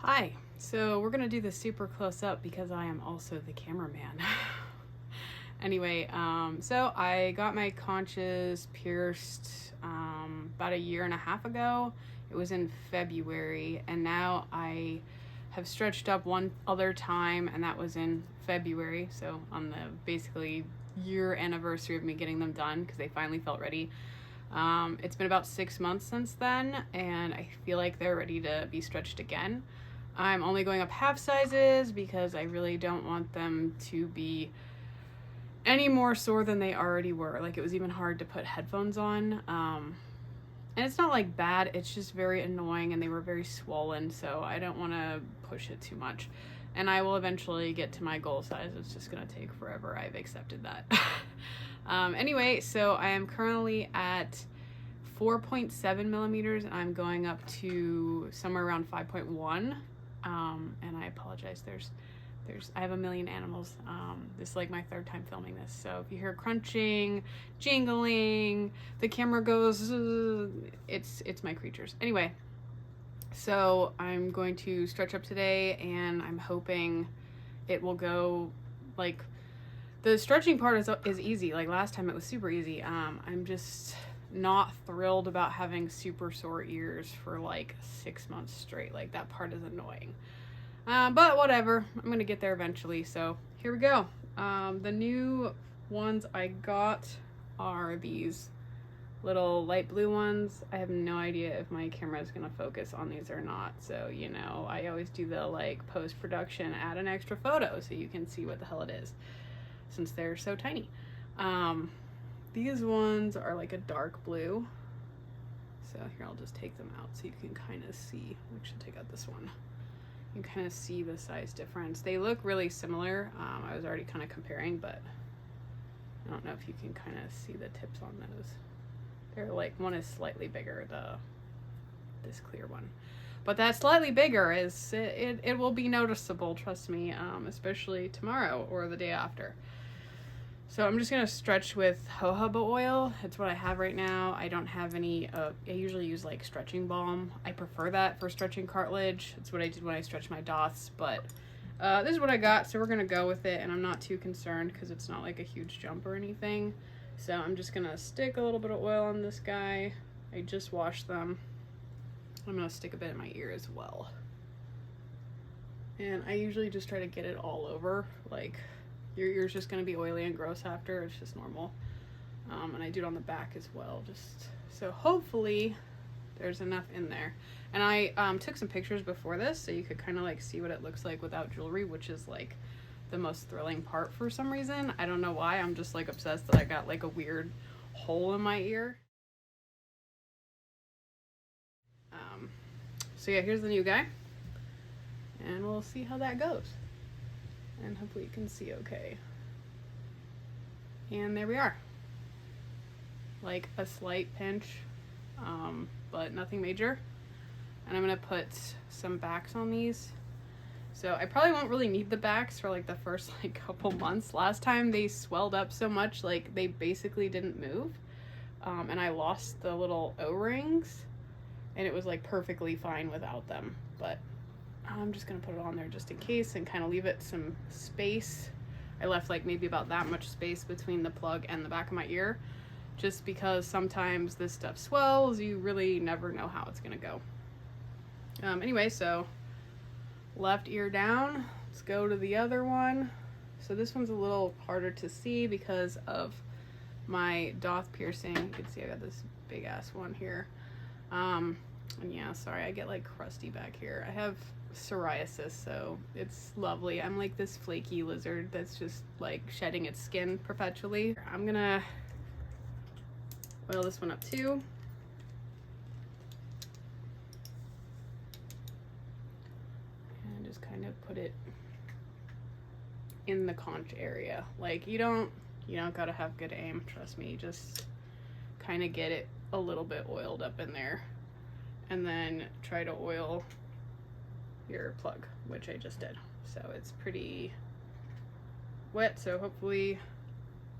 Hi, so we're gonna do this super close up because I am also the cameraman. Anyway, so I got my conches pierced about a year and a half ago. It was in February, and now I have stretched up one other time, and that was in February. So on the basically year anniversary of me getting them done because they finally felt ready. It's been about 6 months since then, and I feel like they're ready to be stretched again. I'm only going up half sizes because I really don't want them to be any more sore than they already were. Like, it was even hard to put headphones on. And it's not like bad, it's just very annoying, and they were very swollen, so I don't want to push it too much. And I will eventually get to my goal size. It's just going to take forever. I've accepted that. Anyway, so I am currently at 4.7 millimeters, and I'm going up to somewhere around 5.1. And I apologize. I have a million animals. This is like my third time filming this. So if you hear crunching, jingling, the camera goes, it's my creatures. Anyway, so I'm going to stretch up today, and I'm hoping it will go, like, the stretching part is easy. Like last time it was super easy. I'm just not thrilled about having super sore ears for like 6 months straight. Like, that part is annoying. But whatever, I'm gonna get there eventually. So here we go. The new ones I got are these little light blue ones. I have no idea if my camera is gonna focus on these or not. So, you know, I always do the like post-production, add an extra photo so you can see what the hell it is, since they're so tiny. These ones are like a dark blue. So here, I'll just take them out so you can kind of see. I should take out this one. You can kind of see the size difference. They look really similar. I was already kind of comparing, but I don't know if you can kind of see the tips on those. They're like, one is slightly bigger, this clear one. But that slightly bigger is, it will be noticeable, trust me, especially tomorrow or the day after. So I'm just gonna stretch with jojoba oil. It's what I have right now. I don't have any, I usually use like stretching balm. I prefer that for stretching cartilage. It's what I did when I stretched my dots, but this is what I got, so we're gonna go with it, and I'm not too concerned because it's not like a huge jump or anything. So I'm just gonna stick a little bit of oil on this guy. I just washed them. I'm gonna stick a bit in my ear as well. And I usually just try to get it all over, like, your ear's just going to be oily and gross after. It's just normal. And I do it on the back as well, just so hopefully there's enough in there. And I took some pictures before this so you could kind of like see what it looks like without jewelry, which is like the most thrilling part for some reason. I don't know why. I'm just like obsessed that I got like a weird hole in my ear. So yeah, here's the new guy, and we'll see how that goes. And hopefully you can see okay. And there we are. Like a slight pinch, but nothing major. And I'm gonna put some backs on these. So I probably won't really need the backs for like the first like couple months. Last time they swelled up so much, like they basically didn't move. And I lost the little O-rings, and it was like perfectly fine without them. But I'm just gonna put it on there just in case and kind of leave it some space. I left like maybe about that much space between the plug and the back of my ear, just because sometimes this stuff swells. You really never know how it's gonna go. Anyway, so left ear down. Let's go to the other one. So this one's a little harder to see because of my doth piercing. You can see I got this big ass one here. And yeah, sorry, I get like crusty back here. I have psoriasis, so it's lovely. I'm like this flaky lizard that's just like shedding its skin perpetually. I'm gonna oil this one up too. And just kind of put it in the conch area. Like, you don't gotta have good aim, trust me. Just kind of get it a little bit oiled up in there, and then try to oil your plug, which I just did. So it's pretty wet, so hopefully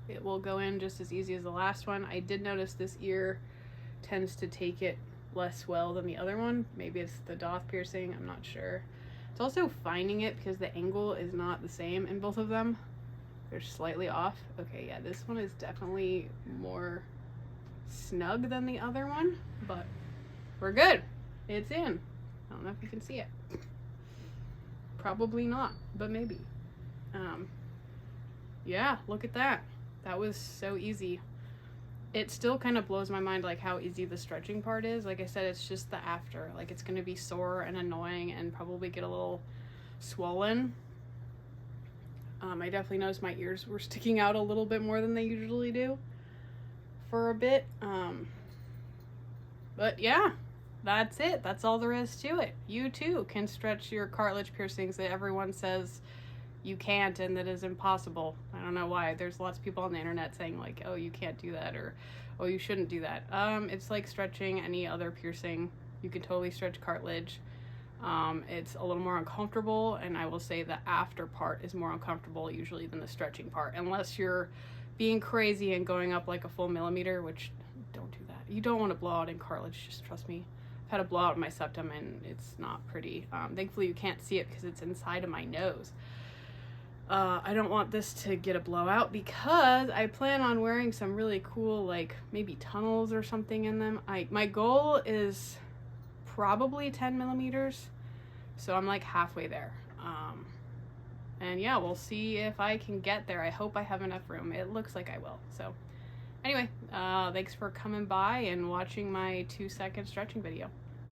it will go in just as easy as the last one. I did notice this ear tends to take it less well than the other one. Maybe it's the doth piercing, I'm not sure. It's also finding it because the angle is not the same in both of them. They're slightly off. Okay, yeah, this one is definitely more snug than the other one, but we're good. It's in. I don't know if you can see it. Probably not, but maybe. Yeah, look at that. That was so easy. It still kind of blows my mind like how easy the stretching part is. Like I said, it's just the after. Like it's gonna be sore and annoying and probably get a little swollen. I definitely noticed my ears were sticking out a little bit more than they usually do for a bit. But yeah, that's it. That's all there is to it. You too can stretch your cartilage piercings that everyone says you can't and that is impossible. I don't know why. There's lots of people on the internet saying like, oh, you can't do that, or oh, you shouldn't do that. It's like stretching any other piercing. You can totally stretch cartilage. It's a little more uncomfortable, and I will say the after part is more uncomfortable usually than the stretching part, unless you're being crazy and going up like a full millimeter, which don't do that. You don't want to blow out in cartilage, just trust me. I've had a blowout in my septum and it's not pretty. Thankfully you can't see it because it's inside of my nose. I don't want this to get a blowout because I plan on wearing some really cool, like maybe tunnels or something in them. My goal is probably 10 millimeters, so I'm like halfway there. And yeah, we'll see if I can get there. I hope I have enough room. It looks like I will. So anyway, thanks for coming by and watching my 2-second stretching video.